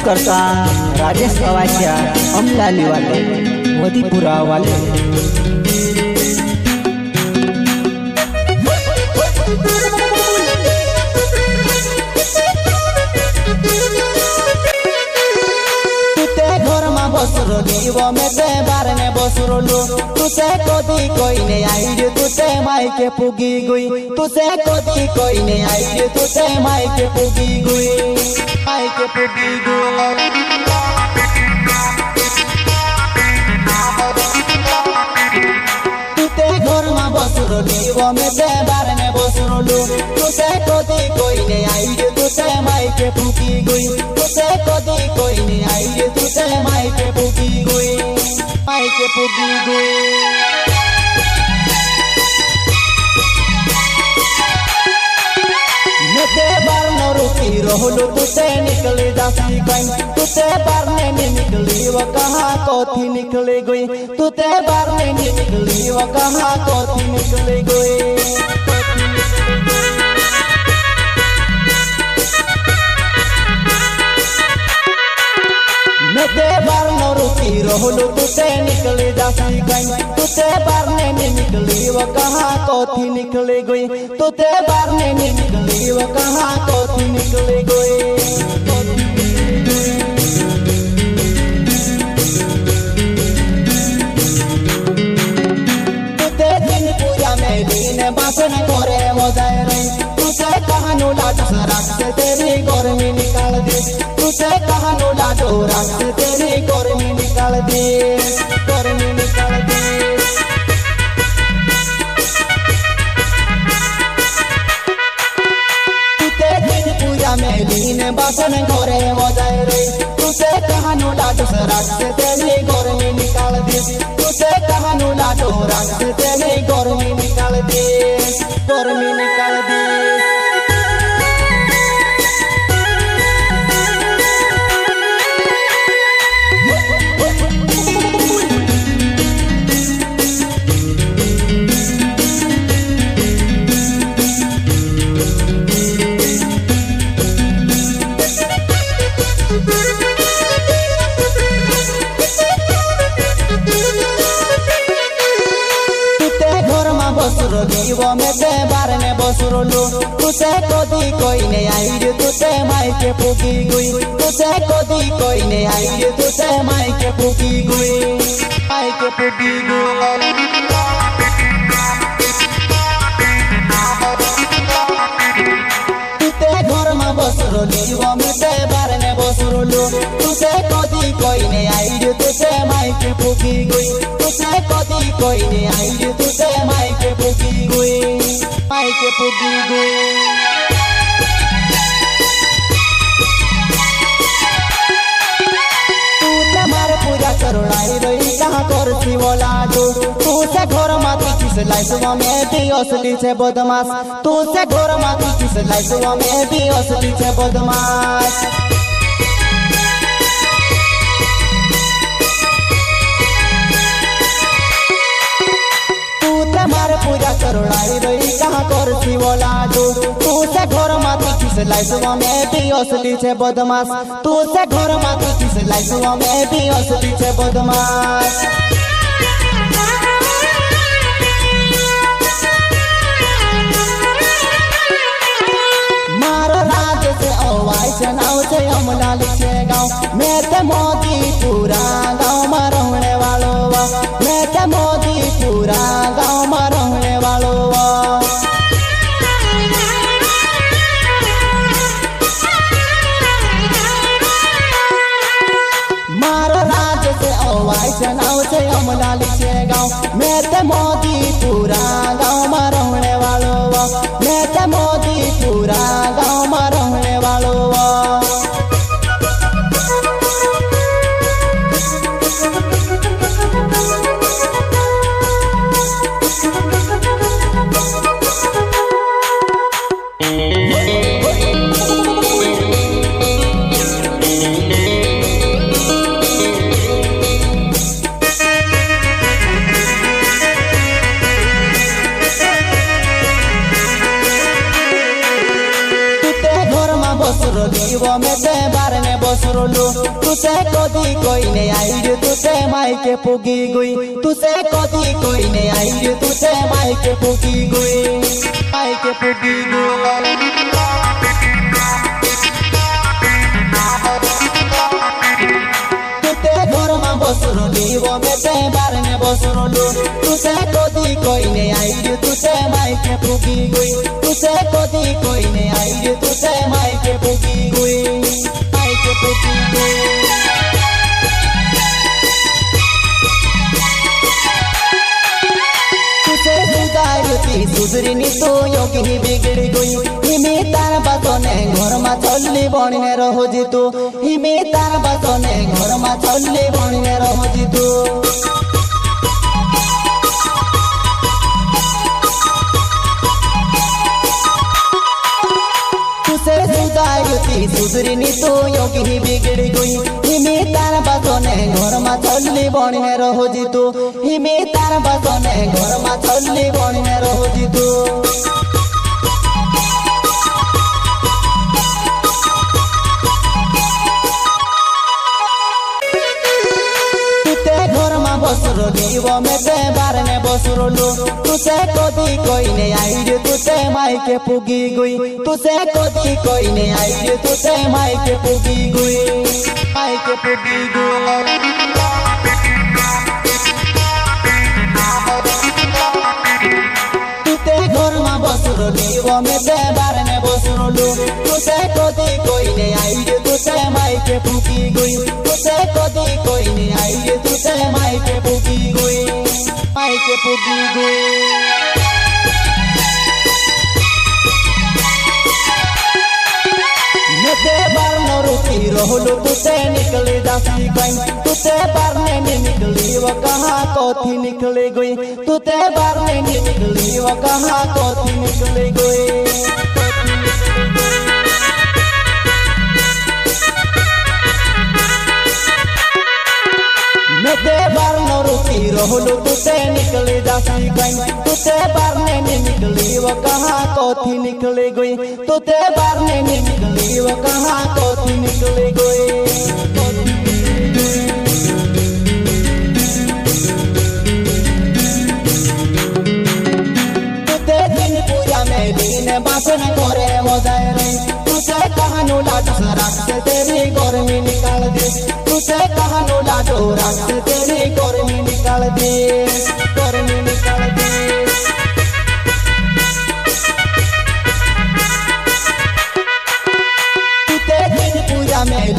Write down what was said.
करता राजेश गवाच्या अमलाली वाले वदीपुरा वाले बसरोली वो में ते बारने बसरोलू तुसे कोदी कोई ने आई रे तुसे माई के पुगी गुई तुसे कोदी कोई ने आई रे तुसे माई के पुगी गुई माई के पुगी गुई तुते घर में बसरोली वो में ते बारने बसरोलू तुसे कोदी कोई ने आई रे तुसे माई के पुगी गुई तुसे कोदी कोई ने आई रे तुसे माई के पुगी गुई माई के पुगी गुई नेते बार न रुकी रहलो तुसे निकले दासी कहीं तुते बार ने निकली वो कहाँ कोथी निकले गई तुते बार ने निकली वो कहाँ कोथी निकले गई नेते बार न रुकी रहलो तुसे निकले दासी कहीं तुते बार ने निकली वो कहाँ कोथी निकले गई तुते बार ने निकली वो कहाँ कोथी निकले गई तुते दिन पूजा में दिन बासन करे मजाए रही तुसे कहानो लाडो सराक से तेरी गर्मी निकाल दे तुसे कहानो लाडो राक से तेरी गर्मी निकाल दे गर्मी निकाल दे तुते दिन पूजा में दिन बासन करे मजाए रही तुसे कहानो लाडो सराक से तेरी गर्मी निकाल दे तुसे कहानो लाडो राक से तेरी गर्मी निकाल दे गर्मी निकाल दे बसरोली वो में ते बारने बसरोलू तुसे कोदी कोई ने आई रे तुसे माई के पुगी गुई तुसे कोदी कोई ने आई रे तुसे माई के पुगी गुई माई के पुगी गुई तुते घर में बसरोली वो में ते बारने बसरोलू तुसे कोदी कोई ने आई रे तुसे माई के पुगी गुई तुसे कोदी कोई ने आई रे तुसे माई के पुगी गुई माई के पुगी गुई पूजा करुणाई रही कहाँ कर शिवला तू से घर माती किस लाइसवा में भी असली से बदमाश तू से घर माती किस लाइसवा में भी असली से बदमाश पूजा करुणाई रही कहाँ कर शिवला तू से घर माती किस लाइसवा में भी असली से बदमाश तू से घर माती किस लाइसवा में भी असली से बदमाश मारो राज से अवाई से नाव से अमला लिखे गाँव मैं ते मोदी पूरा गाँव में रहने वालों मैं ते मोदी पूरा गाँव में रहने वालों मारो राज से अवाई से नाव से अमला लिखे गाँव मैं ते मोदी पूरा गाँव में रहने वालों मैं ते मोदी पूरा गाँव में रहने वालों बसरोली वो में ते बारने बसरलो तुसे कदी कोई ने आई रे तुसे मायके पुगी गई तुसे कदी कोई ने आई रे तुसे मायके पुगी गई मायके पुगी गई तुते घर में बसरली वो बेटे बार में बसरलो तुसे कदी कोई ने आई रे तुसे मायके पुगी गई तुसे कदी कोई ने आई रे तुसे मायके पुगी गई मायके पुगी गई सुधरी तो योगी बिगड़ गई हिमे तार बातोने घर में चलली बने रहो जीतू हिमे तार बातोने घर में चलली बने रहो जीतू सुधरी तो योगी बिगड़ गई हिमे तार बातोने घर में चलली बने रहो जीतू हिमे तार बातोने घर में चलली बने रहो जीतू बसरली वो मेटे बार में बसरलो तुसे कदी कोई ने आई रे तुसे मायके पुगी गई तुसे कदी कोई ने आई रे तुसे मायके पुगी गई मायके पुगी गई तुते घर में बसरली वो मेटे बार में बसरलो तुसे कदी कोई ने आई रे तुसे मायके पुगी गई तुसे कदी कोई ने आई रे तुसे मायके पुगी गई मायके पुगी गई मेटे बार न रुकी रहलो तुसे निकले दासी गई तुते बार ने निकली वो कहाँ कोथी निकले गई तुते बार ने निकली वो कहाँ कोथी निकले गई मेटे बार न रुकी रहलो तुसे निकले दासी गई तुते बार ने निकली वो कहाँ कोथी निकले गई तुते बार ने निकली वो कहाँ कोथी निकले गई तुते दिन पूजा में लीन बासन करे बजाए रही तुसे कहानो लाडू सराक से तेरी गर्मी निकाल दे तुसे कहानो लाडू रात से तेरी गर्मी निकाल दे गर्मी निकाल दे तुते दिन पूजा में